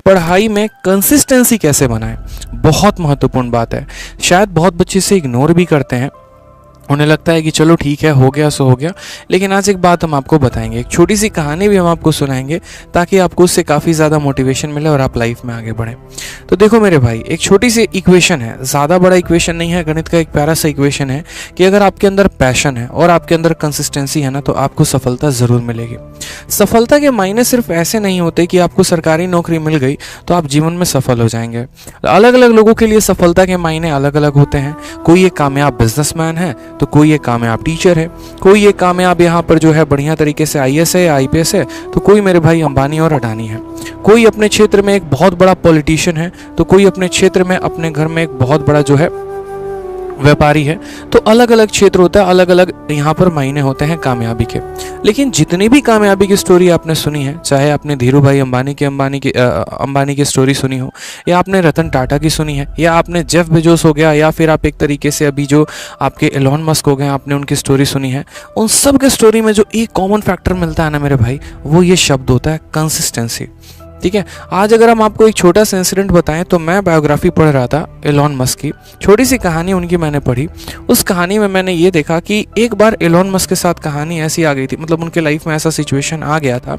पढ़ाई में कंसिस्टेंसी कैसे बनाएं, बहुत महत्वपूर्ण बात है। शायद बहुत बच्चे इसे इग्नोर भी करते हैं, उन्हें लगता है कि चलो ठीक है, हो गया सो हो गया। लेकिन आज एक बात हम आपको बताएंगे, एक छोटी सी कहानी भी हम आपको सुनाएंगे ताकि आपको उससे काफ़ी ज़्यादा मोटिवेशन मिले और आप लाइफ में आगे बढ़ें। तो देखो मेरे भाई, एक छोटी सी इक्वेशन है, ज़्यादा बड़ा इक्वेशन नहीं है, गणित का एक प्यारा सा इक्वेशन है कि अगर आपके अंदर पैशन है और आपके अंदर कंसिस्टेंसी है ना, तो आपको सफलता ज़रूर मिलेगी। सफलता के मायने सिर्फ ऐसे नहीं होते कि आपको सरकारी नौकरी मिल गई तो आप जीवन में सफल हो जाएंगे। अलग अलग लोगों के लिए सफलता के मायने अलग अलग होते हैं। कोई एक कामयाब बिजनेसमैन है तो कोई एक कामयाब टीचर है, कोई एक कामयाब यहाँ पर जो है बढ़िया तरीके से आईएएस है या आईपीएस है, तो कोई मेरे भाई अंबानी और अडानी है। कोई अपने क्षेत्र में एक बहुत बड़ा पॉलिटिशियन है तो कोई अपने क्षेत्र में अपने घर में एक बहुत बड़ा जो है व्यापारी है। तो अलग अलग क्षेत्र होता है, अलग अलग यहाँ पर मायने होते हैं कामयाबी के। लेकिन जितनी भी कामयाबी की स्टोरी आपने सुनी है, चाहे आपने धीरू भाई अंबानी की स्टोरी सुनी हो, या आपने रतन टाटा की सुनी है, या आपने जेफ बेजोस हो गया, या फिर आप एक तरीके से अभी जो आपके एलोन मस्क हो गए आपने उनकी स्टोरी सुनी है, उन सब के स्टोरी में जो एक कॉमन फैक्टर मिलता है ना मेरे भाई, वो ये शब्द होता है कंसिस्टेंसी। ठीक है, आज अगर हम आपको एक छोटा सा इंसिडेंट बताएं, तो मैं बायोग्राफी पढ़ रहा था एलोन मस्क की, छोटी सी कहानी उनकी मैंने पढ़ी। उस कहानी में मैंने ये देखा कि एक बार एलोन मस्क के साथ कहानी ऐसी आ गई थी, मतलब उनके लाइफ में ऐसा सिचुएशन आ गया था,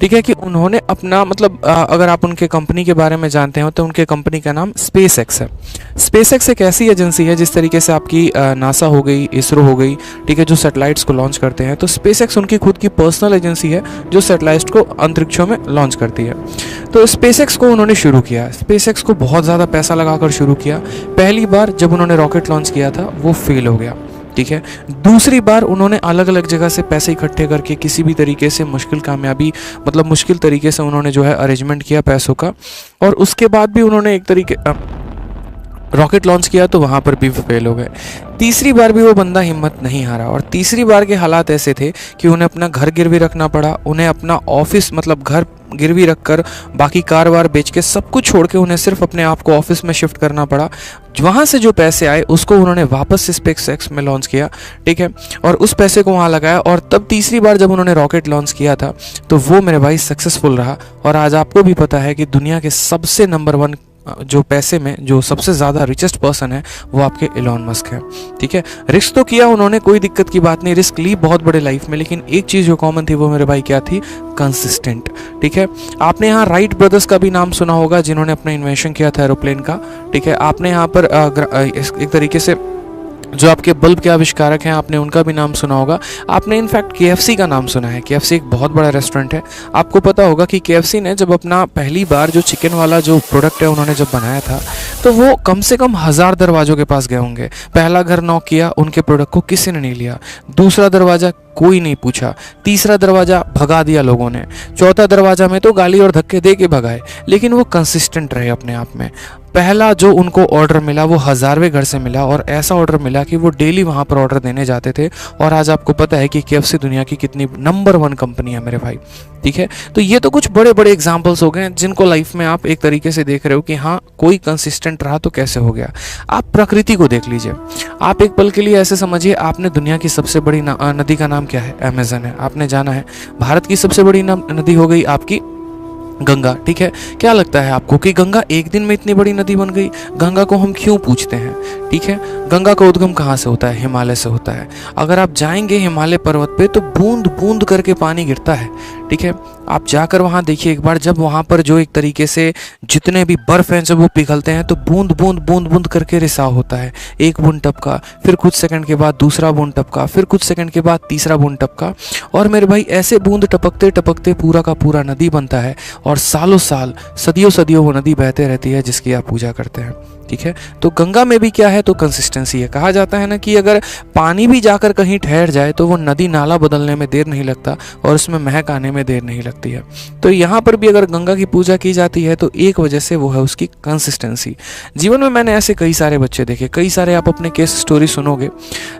ठीक है, कि उन्होंने अपना मतलब अगर आप उनके कंपनी के बारे में जानते हो तो उनके कंपनी का नाम स्पेस एक्स है। स्पेस एक्स एक ऐसी एजेंसी है जिस तरीके से आपकी नासा हो गई, इसरो हो गई, ठीक है, जो सैटेलाइट्स को लॉन्च करते हैं, तो स्पेस एक्स उनकी खुद की पर्सनल एजेंसी है जो सैटेलाइट्स को अंतरिक्षों में लॉन्च करती है। तो स्पेस एक्स को उन्होंने शुरू किया, स्पेस एक्स को बहुत ज़्यादा पैसा लगाकर शुरू किया। पहली बार जब उन्होंने रॉकेट लॉन्च किया था वो फेल हो गया, ठीक है। दूसरी बार उन्होंने अलग अलग जगह से पैसे इकट्ठे करके किसी भी तरीके से मुश्किल तरीके से उन्होंने जो है अरेंजमेंट किया पैसों का, और उसके बाद भी उन्होंने एक तरीके रॉकेट लॉन्च किया तो वहाँ पर भी फेल हो गए। तीसरी बार भी वो बंदा हिम्मत नहीं हारा, और तीसरी बार के हालात ऐसे थे कि उन्हें अपना घर गिरवी रखना पड़ा, उन्हें अपना ऑफिस मतलब घर गिरवी रखकर बाकी कार वार बेच के सब कुछ छोड़ के उन्हें सिर्फ अपने आप को ऑफिस में शिफ्ट करना पड़ा। वहाँ से जो पैसे आए उसको उन्होंने वापस से स्पेस एक्स में लॉन्च किया, ठीक है, और उस पैसे को वहाँ लगाया, और तब तीसरी बार जब उन्होंने रॉकेट लॉन्च किया था तो वो मेरे भाई सक्सेसफुल रहा। और आज आपको भी पता है कि दुनिया के सबसे नंबर 1 जो पैसे में जो सबसे ज़्यादा रिचेस्ट पर्सन है वो आपके एलोन मस्क है, ठीक है। रिस्क तो किया उन्होंने, कोई दिक्कत की बात नहीं, रिस्क ली बहुत बड़े लाइफ में, लेकिन एक चीज़ जो कॉमन थी वो मेरे भाई क्या थी, कंसिस्टेंट, ठीक है। आपने यहाँ राइट ब्रदर्स का भी नाम सुना होगा जिन्होंने अपना इन्वेंशन किया था एरोप्लेन का, ठीक है। आपने यहाँ पर एक तरीके से जो आपके बल्ब के आविष्कारक हैं आपने उनका भी नाम सुना होगा। आपने इनफैक्ट केएफसी का नाम सुना है, केएफसी एक बहुत बड़ा रेस्टोरेंट है। आपको पता होगा कि केएफसी ने जब अपना पहली बार जो चिकन वाला जो प्रोडक्ट है उन्होंने जब बनाया था तो वो कम से कम 1000 दरवाजों के पास गए होंगे। पहला घर नॉक किया, उनके प्रोडक्ट को किसी ने नहीं लिया। दूसरा दरवाज़ा कोई नहीं पूछा, तीसरा दरवाज़ा भगा दिया लोगों ने, चौथा दरवाज़ा में तो गाली और धक्के दे के भगाए, लेकिन वो कंसिस्टेंट रहे अपने आप में। पहला जो उनको ऑर्डर मिला वो 1000वें घर से मिला, और ऐसा ऑर्डर मिला कि वो डेली वहाँ पर ऑर्डर देने जाते थे। और आज आपको पता है कि केएफसी दुनिया की कितनी नंबर 1 कंपनी है मेरे भाई, ठीक है। तो ये तो कुछ बड़े बड़े एग्जाम्पल्स हो गए जिनको लाइफ में आप एक तरीके से देख रहे हो कि हाँ कोई कंसिस्टेंट रहा तो कैसे हो गया। आप प्रकृति को देख लीजिए, आप एक पल के लिए ऐसे समझिए, आपने दुनिया की सबसे बड़ी नदी का नाम क्या है, अमेज़न है, आपने जाना है। भारत की सबसे बड़ी नदी हो गई आपकी गंगा, ठीक है। क्या लगता है आपको कि गंगा एक दिन में इतनी बड़ी नदी बन गई? गंगा को हम क्यों पूछते हैं, ठीक है। गंगा का उद्गम कहाँ से होता है? हिमालय से होता है। अगर आप जाएंगे हिमालय पर्वत पे तो बूंद बूंद करके पानी गिरता है, ठीक है। आप जाकर वहाँ देखिए एक बार, जब वहाँ पर जो एक तरीके से जितने भी बर्फ हैं जब वो पिघलते हैं तो बूंद बूंद बूंद बूंद करके रिसाव होता है। एक बूंद टपका, फिर कुछ सेकंड के बाद दूसरा बूंद टपका, फिर कुछ सेकंड के बाद तीसरा बूंद टपका, और मेरे भाई ऐसे बूंद टपकते टपकते पूरा का पूरा नदी बनता है, और सालों साल सदियों सदियों वो नदी बहते रहती है जिसकी आप पूजा करते हैं, ठीक है। तो गंगा में भी क्या है, तो कंसिस्टेंसी है। कहा जाता है ना कि अगर पानी भी जाकर कहीं ठहर जाए तो वो नदी नाला बदलने में देर नहीं लगता और उसमें महक आने में देर नहीं लगती है। तो यहाँ पर भी अगर गंगा की पूजा की जाती है तो एक वजह से वो है उसकी कंसिस्टेंसी। जीवन में मैंने ऐसे कई सारे बच्चे देखे, कई सारे आप अपने केस स्टोरी सुनोगे।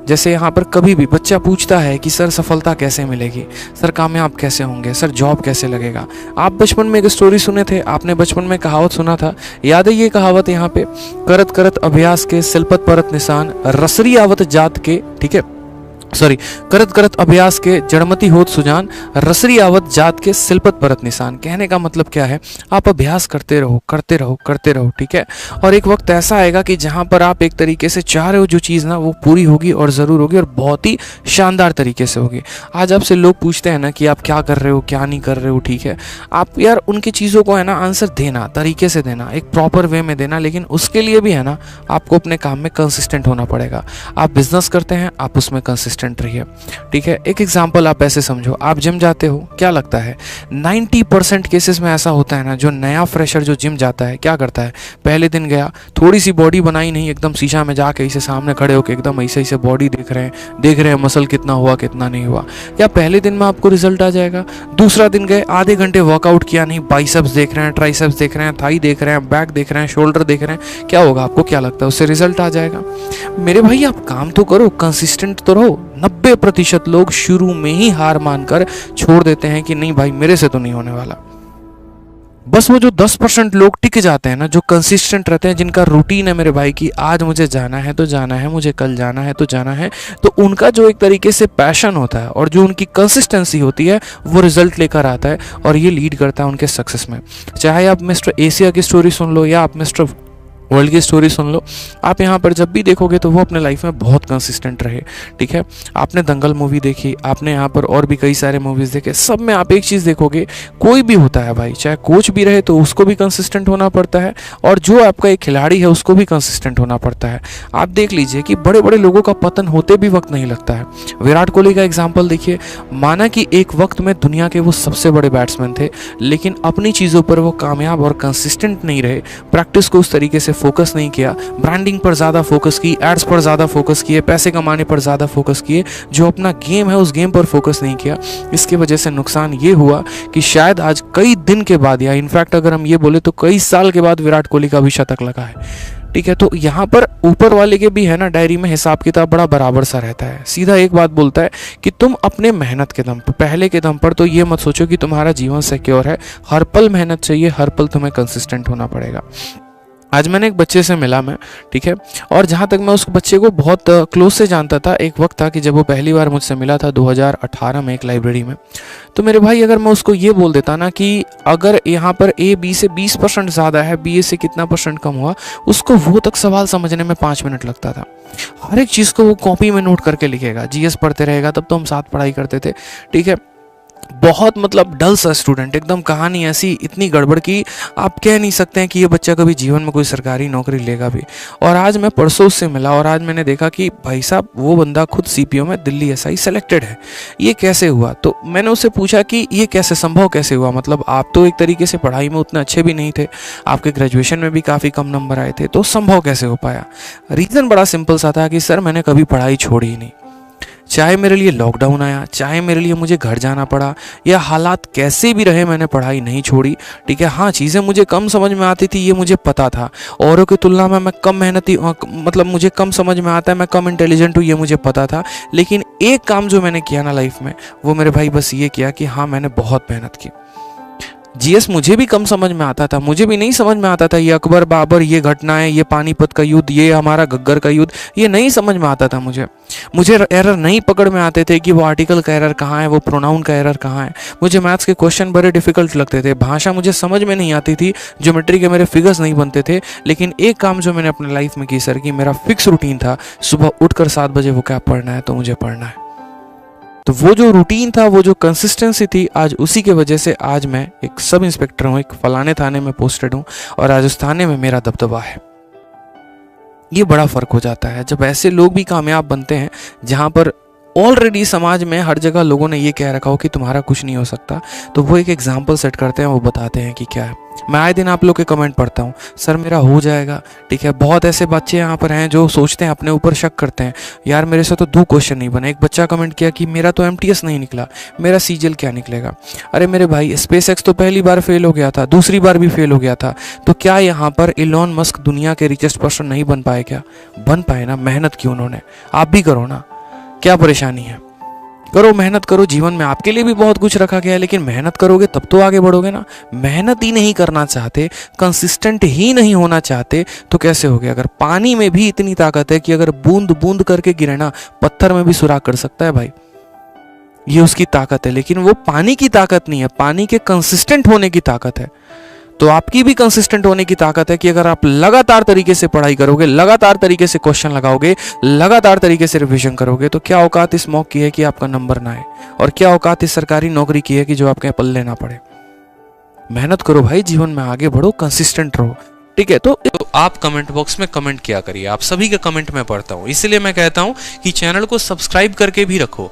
जैसे यहाँ पर कभी भी बच्चा पूछता है कि सर सफलता कैसे मिलेगी, सर कामयाब कैसे होंगे, सर जॉब कैसे लगेगा। आप बचपन में एक स्टोरी सुने थे, आपने बचपन में कहावत सुना था, याद है ये कहावत यहाँ पे, करत करत अभ्यास के सिलपत परत निशान, रसरी आवत जात के, ठीक है। सॉरी, करत करत अभ्यास के जड़मती होत सुजान, रसरी आवत जात के सिलपत परत निशान। कहने का मतलब क्या है, आप अभ्यास करते रहो करते रहो करते रहो, ठीक है। और एक वक्त ऐसा आएगा कि जहां पर आप एक तरीके से चाह रहे हो जो चीज़ ना, वो पूरी होगी और ज़रूर होगी, और बहुत ही शानदार तरीके से होगी। आज आपसे लोग पूछते हैं ना कि आप क्या कर रहे हो, क्या नहीं कर रहे हो, ठीक है। आप यार उनकी चीज़ों को है ना आंसर देना, तरीके से देना, एक प्रॉपर वे में देना, लेकिन उसके लिए भी है ना आपको अपने काम में कंसिस्टेंट होना पड़ेगा। आप बिजनेस करते हैं, आप उसमें कंसिस्टेंट रहिए, ठीक है। एक एग्जांपल आप ऐसे समझो, आप जिम जाते हो, क्या लगता है 90% केसेस में ऐसा होता है ना, जो नया फ्रेशर जो जिम जाता है क्या करता है, पहले दिन गया, थोड़ी सी बॉडी बनाई नहीं, एकदम शीशा में जाके इसे सामने खड़े होकर एकदम ऐसे ऐसे बॉडी देख रहे हैं मसल कितना हुआ कितना नहीं हुआ। क्या पहले दिन में आपको रिजल्ट आ जाएगा? दूसरा दिन गए, आधे घंटे वर्कआउट किया नहीं, बाइसेप्स देख रहे हैं, ट्राइसेप्स देख रहे हैं, थाई देख रहे हैं, बैक देख रहे हैं, शोल्डर देख रहे हैं, क्या होगा? आपको क्या लगता है उससे रिजल्ट आ जाएगा? मेरे भाई आप काम तो करो, कंसिस्टेंट तो रहो। 90% लोग शुरू में ही हार मानकर छोड़ देते हैं कि नहीं भाई मेरे से तो नहीं होने वाला। बस वो जो 10% लोग टिक जाते हैं ना, जो कंसिस्टेंट रहते हैं, जिनका रूटीन है मेरे भाई की आज मुझे जाना है तो जाना है, मुझे कल जाना है तो जाना है, तो उनका जो एक तरीके से पैशन होता है और जो उनकी कंसिस्टेंसी होती है वो रिजल्ट लेकर आता है, और ये लीड करता है उनके सक्सेस में। चाहे आप मिस्टर एशिया की स्टोरी सुन लो या आप मिस्टर वर्ल्ड की स्टोरी सुन लो, आप यहाँ पर जब भी देखोगे तो वो अपने लाइफ में बहुत कंसिस्टेंट रहे, ठीक है। आपने दंगल मूवी देखी, आपने यहाँ पर और भी कई सारे मूवीज़ देखे, सब में आप एक चीज़ देखोगे, कोई भी होता है भाई, चाहे कोच भी रहे तो उसको भी कंसिस्टेंट होना पड़ता है, और जो आपका एक खिलाड़ी है उसको भी कंसिस्टेंट होना पड़ता है। आप देख लीजिए कि बड़े बड़े लोगों का पतन होते भी वक्त नहीं लगता है। विराट कोहली का एग्जाम्पल देखिए, माना कि एक वक्त में दुनिया के वो सबसे बड़े बैट्समैन थे, लेकिन अपनी चीज़ों पर वो कामयाब और कंसिस्टेंट नहीं रहे, प्रैक्टिस को उस तरीके से फोकस नहीं किया, ब्रांडिंग पर ज़्यादा फोकस की, एड्स पर ज़्यादा फोकस किए, पैसे कमाने पर ज़्यादा फोकस किए, जो अपना गेम है उस गेम पर फोकस नहीं किया। इसकी वजह से नुकसान ये हुआ कि शायद आज कई दिन के बाद, या इनफैक्ट अगर हम ये बोले तो कई साल के बाद विराट कोहली का भी शतक लगा है, ठीक है। तो यहाँ पर ऊपर वाले के भी है ना डायरी में हिसाब किताब बड़ा बराबर सा रहता है। सीधा एक बात बोलता है कि तुम अपने मेहनत के दम पर, पहले के दम पर तो ये मत सोचो कि तुम्हारा जीवन सिक्योर है, हर पल मेहनत चाहिए, हर पल तुम्हें कंसिस्टेंट होना पड़ेगा। आज मैंने एक बच्चे से मिला मैं, ठीक है, और जहाँ तक मैं उस बच्चे को बहुत क्लोज से जानता था, एक वक्त था कि जब वो पहली बार मुझसे मिला था 2018 में एक लाइब्रेरी में। तो मेरे भाई अगर मैं उसको ये बोल देता ना कि अगर यहाँ पर ए बी से 20% ज़्यादा है, बी ए से कितना परसेंट कम हुआ, उसको वो तक सवाल समझने में 5 मिनट लगता था। हर एक चीज़ को वो कॉपी में नोट करके लिखेगा, जीएस पढ़ते रहेगा, तब तो हम साथ पढ़ाई करते थे, ठीक है। बहुत मतलब डल सा स्टूडेंट, एकदम कहानी ऐसी इतनी गड़बड़ की आप कह नहीं सकते हैं कि ये बच्चा कभी जीवन में कोई सरकारी नौकरी लेगा भी। और आज मैं परसों उससे मिला और आज मैंने देखा कि भाई साहब वो बंदा खुद सीपीओ में दिल्ली एसआई सेलेक्टेड है। ये कैसे हुआ? तो मैंने उससे पूछा कि ये कैसे संभव कैसे हुआ, मतलब आप तो एक तरीके से पढ़ाई में उतने अच्छे भी नहीं थे, आपके ग्रेजुएशन में भी काफ़ी कम नंबर आए थे, तो संभव कैसे हो पाया? रीज़न बड़ा सिंपल सा था कि सर मैंने कभी पढ़ाई छोड़ी ही नहीं, चाहे मेरे लिए लॉकडाउन आया, चाहे मेरे लिए मुझे घर जाना पड़ा, या हालात कैसे भी रहे, मैंने पढ़ाई नहीं छोड़ी, ठीक है। हाँ, चीज़ें मुझे कम समझ में आती थी, ये मुझे पता था, औरों की तुलना में मैं कम मेहनती, मतलब मुझे कम समझ में आता है, मैं कम इंटेलिजेंट हूँ, ये मुझे पता था। लेकिन एक काम जो मैंने किया ना लाइफ में, वो मेरे भाई बस ये किया कि हाँ मैंने बहुत मेहनत की। जीएस मुझे भी कम समझ में आता था, मुझे भी नहीं समझ में आता था ये अकबर बाबर, ये घटनाएं, ये पानीपत का युद्ध, ये हमारा घग्गर का युद्ध, ये नहीं समझ में आता था मुझे एरर नहीं पकड़ में आते थे कि वो आर्टिकल का एरर कहाँ है, वो प्रोनाउन का एरर कहाँ है। मुझे मैथ्स के क्वेश्चन बड़े डिफिकल्ट लगते थे, भाषा मुझे समझ में नहीं आती थी, ज्योमेट्री के मेरे फिगर्स नहीं बनते थे। लेकिन एक काम जो मैंने अपने लाइफ में की सर, कि मेरा फिक्स रूटीन था, सुबह उठकर 7 बजे वो क्या पढ़ना है तो मुझे पढ़ना है। तो वो जो रूटीन था, वो जो कंसिस्टेंसी थी, आज उसी के वजह से आज मैं एक सब इंस्पेक्टर हूँ, एक फलाने थाने में पोस्टेड हूँ, और आज उस थाने में मेरा दबदबा है। ये बड़ा फर्क हो जाता है जब ऐसे लोग भी कामयाब बनते हैं, जहाँ पर ऑलरेडी समाज में हर जगह लोगों ने ये कह रखा हो कि तुम्हारा कुछ नहीं हो सकता, तो वो एक एग्जाम्पल सेट करते हैं, वो बताते हैं कि क्या है। मैं आए दिन आप लोग के कमेंट पढ़ता हूँ, सर मेरा हो जाएगा, ठीक है। बहुत ऐसे बच्चे यहाँ पर हैं जो सोचते हैं, अपने ऊपर शक करते हैं, यार मेरे से तो 2 क्वेश्चन नहीं बने। एक बच्चा कमेंट किया कि मेरा तो एमटीएस नहीं निकला, मेरा सीजीएल क्या निकलेगा? अरे मेरे भाई, स्पेस एक्स तो पहली बार फेल हो गया था, दूसरी बार भी फेल हो गया था, तो क्या यहाँ पर इलॉन मस्क दुनिया के रिचेस्ट पर्सन नहीं बन पाए? क्या बन पाए ना, मेहनत की उन्होंने, आप भी करो ना, क्या परेशानी है? करो, मेहनत करो। जीवन में आपके लिए भी बहुत कुछ रखा गया है, लेकिन मेहनत करोगे तब तो आगे बढ़ोगे ना। मेहनत ही नहीं करना चाहते, कंसिस्टेंट ही नहीं होना चाहते, तो कैसे होगे? अगर पानी में भी इतनी ताकत है कि अगर बूंद बूंद करके गिरे ना, पत्थर में भी सुराख कर सकता है भाई, ये उसकी ताकत है। लेकिन वो पानी की ताकत नहीं है, पानी के कंसिस्टेंट होने की ताकत है। तो आपकी भी कंसिस्टेंट होने की ताकत है कि अगर आप लगातार तरीके से पढ़ाई करोगे, लगातार तरीके से क्वेश्चन लगाओगे, लगातार तरीके से रिवीजन करोगे, तो क्या औकात इस मॉक की है कि आपका नंबर ना आए, और क्या औकात इस सरकारी नौकरी की है कि जो आपके पल्ले ना पड़े। मेहनत करो भाई, जीवन में आगे बढ़ो, कंसिस्टेंट रहो, ठीक है। तो आप कमेंट बॉक्स में कमेंट किया करिए, आप सभी के कमेंट मैं पढ़ता हूँ, इसलिए मैं कहता हूँ कि चैनल को सब्सक्राइब करके भी रखो।